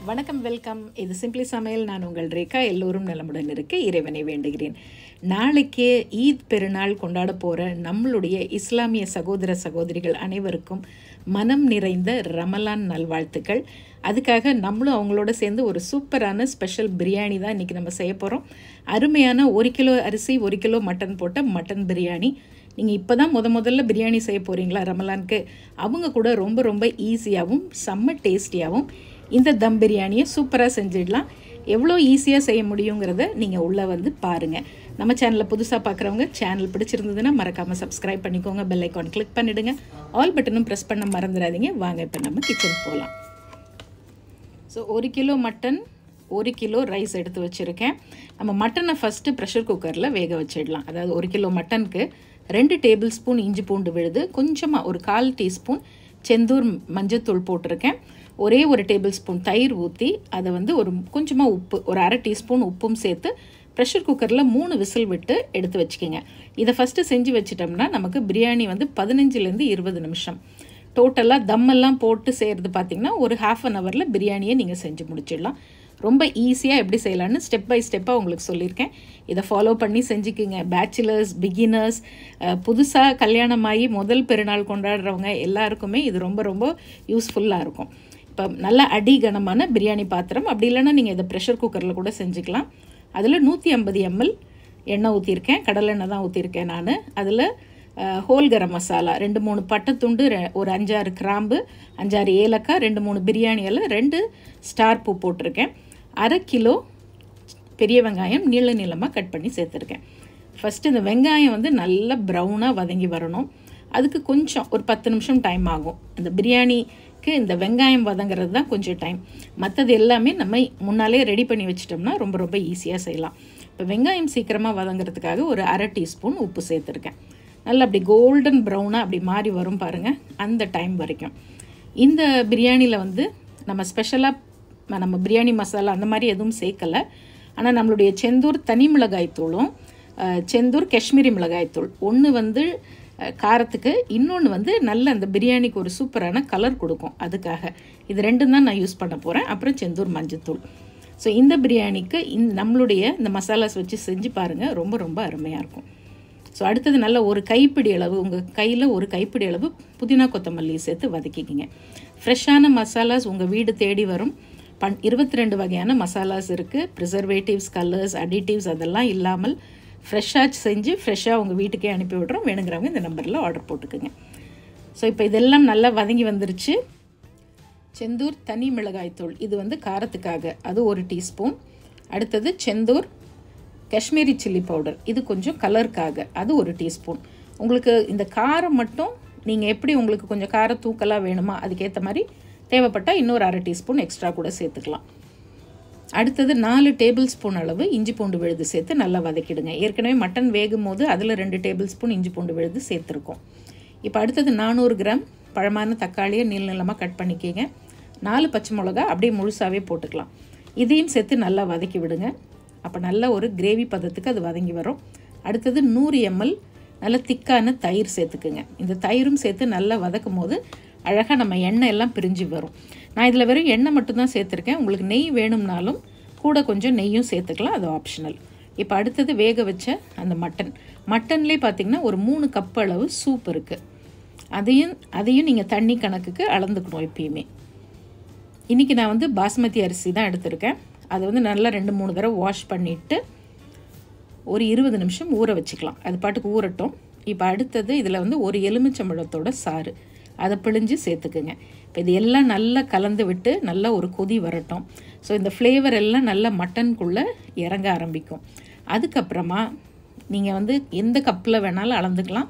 வணக்கம், வெல்கம். இது சிம்பிளி சமையல். நான் உங்கள் ரேகா. எல்லோரும் நலமுடன் இருக்க இறைவனை வேண்டுகிறேன். நாளைக்கு ஈத் பெருநாள் கொண்டாட போகிற நம்மளுடைய இஸ்லாமிய சகோதர சகோதரிகள் அனைவருக்கும் மனம் நிறைந்த ரமலான் நல்வாழ்த்துக்கள். அதுக்காக நம்மளும் அவங்களோட சேர்ந்து ஒரு சூப்பரான ஸ்பெஷல் பிரியாணி தான் இன்றைக்கி நம்ம செய்ய போகிறோம். அருமையான 1 கிலோ அரிசி 1 கிலோ மட்டன் போட்ட மட்டன் பிரியாணி. நீங்கள் இப்போ தான் முதல்ல பிரியாணி செய்ய போகிறீங்களா ரமலானுக்கு? அவங்க கூட ரொம்ப ஈஸியாகவும் செம்ம டேஸ்டியாகவும் இந்த தம் பிரியாணியை சூப்பராக செஞ்சிடலாம். எவ்வளோ ஈஸியாக செய்ய முடியுங்கிறத நீங்கள் உள்ளே வந்து பாருங்கள். நம்ம சேனலில் புதுசாக பார்க்குறவங்க சேனல் பிடிச்சிருந்ததுன்னா மறக்காமல் சப்ஸ்கிரைப் பண்ணிக்கோங்க. பெல் ஐக்கான் கிளிக் பண்ணிவிடுங்க. ஆல் பட்டனும் ப்ரெஸ் பண்ண மறந்துடாதீங்க. வாங்க இப்போ நம்ம கிச்சன் போகலாம். So 1 kilo mutton, 1 kilo rice எடுத்து வச்சுருக்கேன். நம்ம மட்டனை ஃபஸ்ட்டு ப்ரெஷர் குக்கரில் வேக வச்சிடலாம். அதாவது 1 கிலோ மட்டனுக்கு 2 டேபிள் ஸ்பூன் இஞ்சி பூண்டு விழுது, கொஞ்சமாக ஒரு 1/4 டீஸ்பூன் செந்தூர் மஞ்சத்தூள் போட்டிருக்கேன். ஒரே 1 டேபிள் ஸ்பூன் தயிர் ஊற்றி அதை வந்து கொஞ்சமாக உப்பு, ஒரு 1/2 டீஸ்பூன் உப்பும் சேர்த்து ப்ரெஷர் குக்கரில் 3 விசில் விட்டு எடுத்து வச்சுக்கோங்க. இதை ஃபஸ்ட்டு செஞ்சு வச்சிட்டோம்னா நமக்கு பிரியாணி வந்து 15லேருந்து 20 நிமிஷம் டோட்டலாக தம்மெல்லாம் போட்டு செய்கிறது. பார்த்திங்கன்னா ஒரு ½ அன் ஹவரில் பிரியாணியை நீங்கள் செஞ்சு முடிச்சிடலாம். ரொம்ப ஈஸியாக எப்படி செய்யலான்னு ஸ்டெப் பை ஸ்டெப்பாக உங்களுக்கு சொல்லியிருக்கேன். இதை ஃபாலோ பண்ணி செஞ்சுக்கிங்க. பேச்சுலர்ஸ், பிகினர்ஸ், புதுசாக கல்யாணமாகி முதல் பெருநாள் கொண்டாடுறவங்க எல்லாருக்குமே இது ரொம்ப யூஸ்ஃபுல்லாக இருக்கும். இப்போ நல்ல அடிகனமான பிரியாணி பாத்திரம், அப்படி இல்லைன்னா நீங்கள் இதை ப்ரெஷர் குக்கரில் கூட செஞ்சுக்கலாம். அதில் 150 ml எண்ணெய் ஊற்றிருக்கேன். கடலெண்ணெய் தான் ஊற்றிருக்கேன் நான். அதில் ஹோல் கரம் மசாலா 2-3 பட்டைத்துண்டு, ஒரு 5-6 கிராம்பு, 5-6 ஏலக்காய், 2-3 பிரியாணி இலை, 2 ஸ்டார் பூ போட்டிருக்கேன். 1/2 கிலோ பெரிய வெங்காயம் நீளமாக கட் பண்ணி சேர்த்துருக்கேன். ஃபஸ்ட்டு இந்த வெங்காயம் வந்து நல்லா ப்ரௌனாக வதங்கி வரணும். அதுக்கு கொஞ்சம் ஒரு 10 நிமிஷம் டைம் ஆகும். இந்த பிரியாணிக்கு இந்த வெங்காயம் வதங்கிறது தான் கொஞ்சம் டைம். மற்றது எல்லாமே நம்ம முன்னாலே ரெடி பண்ணி வச்சிட்டோம்னா ரொம்ப ஈஸியாக செய்யலாம். இப்போ வெங்காயம் சீக்கிரமாக வதங்கிறதுக்காக ஒரு 1/2 டீஸ்பூன் உப்பு சேர்த்துருக்கேன். நல்லா அப்படி கோல்டன் ப்ரௌனாக அப்படி மாறி வரும் பாருங்கள், அந்த டைம் வரைக்கும். இந்த பிரியாணியில் வந்து நம்ம ஸ்பெஷலாக நம்ம பிரியாணி மசாலா அந்த மாதிரி எதுவும் சேர்க்கலை. ஆனால் நம்மளுடைய செந்தூர் தனி மிளகாய்த்தூளும் செந்தூர் காஷ்மீரி மிளகாய்த்தூள், ஒன்று வந்து காரத்துக்கு, இன்னொன்று வந்து நல்ல அந்த பிரியாணிக்கு ஒரு சூப்பரான கலர் கொடுக்கும். அதுக்காக இது 2 தான் நான் யூஸ் பண்ண போகிறேன். அப்புறம் செந்தூர் மஞ்சத்தூள். ஸோ இந்த பிரியாணிக்கு நம்மளுடைய இந்த மசாலாஸ் வச்சு செஞ்சு பாருங்கள், ரொம்ப அருமையாக இருக்கும். ஸோ அடுத்தது நல்ல ஒரு கைப்பிடி அளவு, உங்கள் கையில் ஒரு கைப்பிடி அளவு புதினா கொத்தமல்லி சேர்த்து வதக்கிக்கிங்க. ஃப்ரெஷ்ஷான மசாலாஸ் உங்கள் வீடு தேடி வரும். 22 வகையான மசாலாஸ் இருக்குது. ப்ரிசர்வேட்டிவ்ஸ், கலர்ஸ், அடிட்டிவ்ஸ் அதெல்லாம் இல்லாமல் ஃப்ரெஷ்ஷாக செஞ்சு ஃப்ரெஷ்ஷாக உங்கள் வீட்டுக்கே அனுப்பி விட்றோம். வேணுங்கிறவங்க இந்த நம்பரில் ஆர்டர் போட்டுக்குங்க. ஸோ இப்போ இதெல்லாம் நல்லா வதங்கி வந்துருச்சு. செந்தூர் தனி மிளகாய்த்தூள், இது வந்து காரத்துக்காக, அது 1 டீஸ்பூன். அடுத்தது செந்தூர் காஷ்மீரி சில்லி பவுடர், இது கொஞ்சம் கலருக்காக, அது 1 டீஸ்பூன். உங்களுக்கு இந்த காரம் மட்டும் நீங்கள் எப்படி உங்களுக்கு கொஞ்சம் காரம் தூக்கலாக வேணுமா அதுக்கேற்ற மாதிரி தேவைப்பட்டால் இன்னொரு 1/2 டீஸ்பூன் எக்ஸ்ட்ரா கூட சேர்த்துக்கலாம். அடுத்தது 4 டேபிள் ஸ்பூன் அளவு இஞ்சி பூண்டு விழுது சேர்த்து நல்லா வதக்கிடுங்க. ஏற்கனவே மட்டன் வேகும் போது அதில் 2 டேபிள் ஸ்பூன் இஞ்சி பூண்டு விழுது சேர்த்துருக்கோம். இப்போ அடுத்தது 400 கிராம் பழமான தக்காளியை நீளமாக கட் பண்ணிக்கிங்க. 4 பச்சை மிளகா அப்படியே முழுசாகவே போட்டுக்கலாம். இதையும் சேர்த்து நல்லா வதக்கி விடுங்க. அப்போ நல்ல ஒரு கிரேவி பதத்துக்கு அது வதங்கி வரும். அடுத்தது 100 ml நல்ல திக்கான தயிர் சேர்த்துக்குங்க. இந்த தயிரும் சேர்த்து நல்லா வதக்கும் போது அழகாக நம்ம எண்ணெய் எல்லாம் பிரிஞ்சு வரும். நான் இதில் வெறும் எண்ணெய் மட்டும்தான் சேர்த்துருக்கேன். உங்களுக்கு நெய் வேணும்னாலும் கூட கொஞ்சம் நெய்யும் சேர்த்துக்கலாம், அது ஆப்ஷனல். இப்போ அடுத்தது வேக வச்ச அந்த மட்டன்லேயே பார்த்திங்கன்னா ஒரு 3 கப் அளவு சூப் இருக்குது. அதையும் நீங்கள் தண்ணி கணக்குக்கு அளந்துக்கணும் எப்பயுமே. இன்றைக்கி நான் வந்து பாஸ்மதி அரிசி தான் எடுத்திருக்கேன். அதை வந்து நல்லா 2-3 தடவை வாஷ் பண்ணிவிட்டு ஒரு 20 நிமிஷம் ஊற வச்சுக்கலாம். அது பாட்டுக்கு ஊறட்டும். இப்போ அடுத்தது இதில் வந்து ஒரு எலுமிச்சம்பழத்தோட சாறு, அதை பிழிஞ்சு சேர்த்துக்குங்க. இப்போ இது எல்லாம் நல்லா கலந்து விட்டு நல்லா ஒரு கொதி வரட்டும். ஸோ இந்த ஃப்ளேவர் எல்லாம் நல்லா மட்டனுக்குள்ளே இறங்க ஆரம்பிக்கும். அதுக்கப்புறமா நீங்கள் வந்து எந்த கப்பில் வேணாலும் அளந்துக்கலாம்.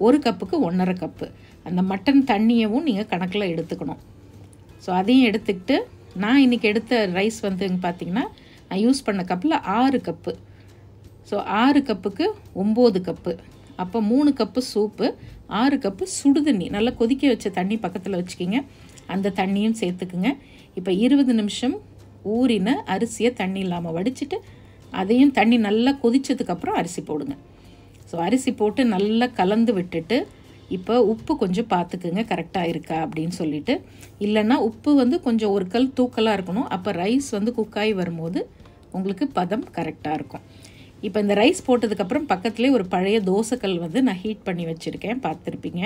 1 கப்புக்கு 1.5 கப்பு அந்த மட்டன் தண்ணியவும் நீங்கள் கணக்கில் எடுத்துக்கணும். ஸோ அதையும் எடுத்துக்கிட்டு நான் இன்றைக்கி எடுத்த ரைஸ் வந்து பார்த்திங்கன்னா நான் யூஸ் பண்ண கப்பில் 6 கப்பு. ஸோ 6 கப்புக்கு 9 கப்பு. அப்போ 3 கப்பு சூப்பு, 6 கப்பு சுடுதண்ணி, நல்லா கொதிக்க வச்ச தண்ணி பக்கத்தில் வச்சுக்கிங்க. அந்த தண்ணியும் சேர்த்துக்குங்க. இப்போ 20 நிமிஷம் ஊறின அரிசியை தண்ணி இல்லாமல் வடிச்சிட்டு அதையும் தண்ணி நல்லா கொதித்ததுக்கப்புறம் அரிசி போடுங்க. ஸோ அரிசி போட்டு நல்லா கலந்து விட்டுட்டு இப்போ உப்பு கொஞ்சம் பார்த்துக்குங்க கரெக்டாக இருக்கா அப்படின்னு சொல்லிட்டு. இல்லைன்னா உப்பு வந்து கொஞ்சம் ஒரு கல் தூக்கலாக இருக்கணும். அப்போ ரைஸ் வந்து குக்காகி வரும்போது உங்களுக்கு பதம் கரெக்டாக இருக்கும். இப்போ இந்த ரைஸ் போட்டதுக்கப்புறம் பக்கத்துலேயே ஒரு பழைய தோசைக்கல் வந்து நான் ஹீட் பண்ணி வச்சுருக்கேன், பார்த்துருப்பீங்க.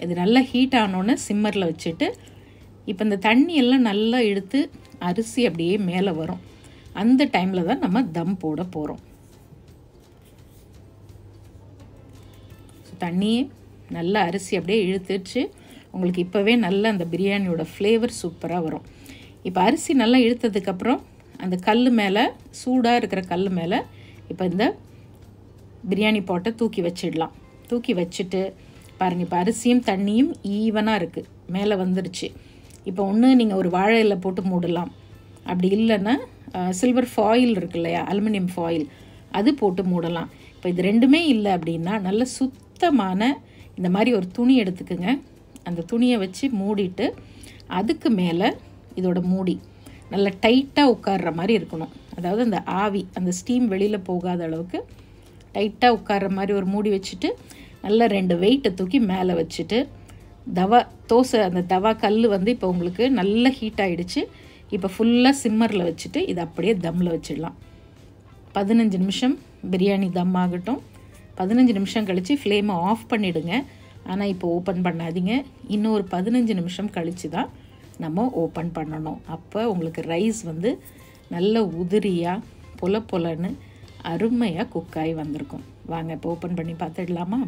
இது நல்லா ஹீட் ஆனோன்னே சிம்மரில் வச்சுட்டு இப்போ இந்த தண்ணியெல்லாம் நல்லா இழுத்து அரிசி அப்படியே மேலே வரும். அந்த டைமில் தான் நம்ம தம் போட போகிறோம். தண்ணியே நல்லா அரிசி அப்படியே இழுத்துச்சு. உங்களுக்கு இப்போவே நல்லா அந்த பிரியாணியோட ஃப்ளேவர் சூப்பராக வரும். இப்போ அரிசி நல்லா இழுத்ததுக்கப்புறம் அந்த கல் மேலே, சூடாக இருக்கிற கல் மேலே இப்போ இந்த பிரியாணி பாட்டை தூக்கி வச்சிடலாம். தூக்கி வச்சுட்டு பாருங்கள், இப்போ அரிசியும் தண்ணியும் ஈவனாக இருக்குது, மேலே வந்துருச்சு. இப்போ ஒன்று நீங்கள் ஒரு வாழை இலை போட்டு மூடலாம், அப்படி இல்லைன்னா சில்வர் ஃபாயில் இருக்கு இல்லையா, அலுமினியம் ஃபாயில், அது போட்டு மூடலாம். இப்போ இது ரெண்டுமே இல்லை அப்படின்னா நல்ல சுத்தமான இந்த மாதிரி ஒரு துணி எடுத்துக்குங்க. அந்த துணியை வச்சு மூடிட்டு அதுக்கு மேலே இதோட மூடி நல்லா டைட்டாக உட்கார்ற மாதிரி இருக்கணும். அதாவது அந்த ஆவி, அந்த ஸ்டீம் வெளியில் போகாத அளவுக்கு டைட்டாக உட்கார்ற மாதிரி ஒரு மூடி வச்சுட்டு நல்லா 2 வெயிட்டை தூக்கி மேலே வச்சுட்டு அந்த தவா கல் வந்து இப்போ உங்களுக்கு நல்லா ஹீட் ஆகிடுச்சு. இப்போ ஃபுல்லாக சிம்மரில் வச்சுட்டு இதை அப்படியே தம்மில் வச்சிடலாம். 15 நிமிஷம் பிரியாணி தம் ஆகட்டும். 15 நிமிஷம் கழித்து ஃப்ளேமை ஆஃப் பண்ணிவிடுங்க. ஆனால் இப்போ ஓப்பன் பண்ணாதீங்க. இன்னும் ஒரு 15 நிமிஷம் கழித்து தான் நம்ம ஓப்பன் பண்ணணும். அப்போ உங்களுக்கு ரைஸ் வந்து நல்ல உதிரியாக பொலன்னு அருமையாக குக்காகி வந்திருக்கும். வாங்க இப்போ ஓப்பன் பண்ணி பார்த்துடலாமா?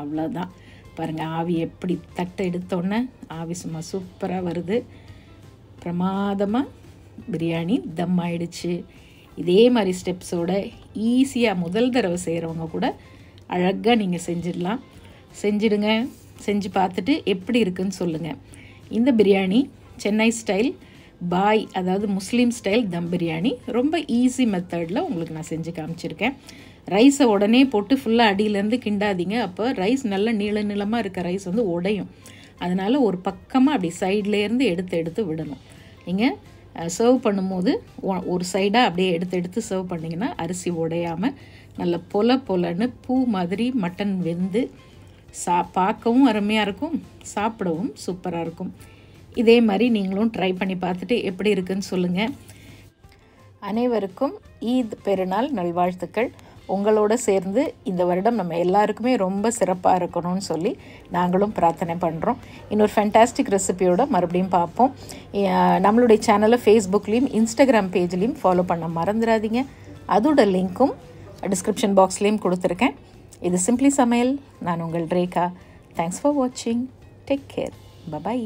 அவ்வளோதான், பாருங்கள் ஆவி எப்படி தட்டை எடுத்தோன்னே ஆவி சும்மா சூப்பராக வருது. பிரமாதமாக பிரியாணி தம் ஆயிடுச்சு. இதே மாதிரி ஸ்டெப்ஸோட ஈஸியாக முதல் தடவை செய்கிறவங்க கூட அழகாக நீங்கள் செஞ்சிடுங்க. செஞ்சு பார்த்துட்டு எப்படி இருக்குன்னு சொல்லுங்கள். இந்த பிரியாணி சென்னை ஸ்டைல் பாய், அதாவது முஸ்லீம் ஸ்டைல் தம் பிரியாணி ரொம்ப ஈஸி மெத்தடில் உங்களுக்கு நான் செஞ்சு காமிச்சிருக்கேன். ரைஸை உடனே போட்டு ஃபுல்லாக அடியிலேருந்து கிண்டாதீங்க. அப்போ ரைஸ் நல்ல நீளமாக இருக்க ரைஸ் வந்து உடையும். அதனால் ஒரு பக்கமாக அப்படி சைட்லேருந்து எடுத்து விடணும். நீங்கள் சர்வ் பண்ணும்போது ஒரு சைடாக அப்படியே எடுத்து சர்வ் பண்ணிங்கன்னா அரிசி உடையாமல் நல்ல பொலன்னு பூ மாதிரி மட்டன் வெந்து பார்க்கவும் அருமையாக இருக்கும், சாப்பிடவும் சூப்பராக இருக்கும். இதே மாதிரி நீங்களும் ட்ரை பண்ணி பார்த்துட்டு எப்படி இருக்குன்னு சொல்லுங்கள். அனைவருக்கும் ஈத் பெருநாள் நல்வாழ்த்துக்கள். உங்களோட சேர்ந்து இந்த வருடம் நம்ம எல்லாருக்குமே ரொம்ப சிறப்பாக இருக்கணும்னு சொல்லி நாங்களும் பிரார்த்தனை பண்ணுறோம். இன்னொரு ஃபேண்டாஸ்டிக் ரெசிபியோட மறுபடியும் பார்ப்போம். நம்மளுடைய சேனலை ஃபேஸ்புக்லேயும் இன்ஸ்டாகிராம் பேஜ்லேயும் ஃபாலோ பண்ண மறந்துடாதீங்க. அதோட லிங்க்கும் டிஸ்கிரிப்ஷன் பாக்ஸ்லேயும் கொடுத்துருக்கேன். இது சிம்பிளி சமையல். நான் உங்கள் ரேகா. தேங்க்ஸ் ஃபார் வாட்சிங். Take care. பை.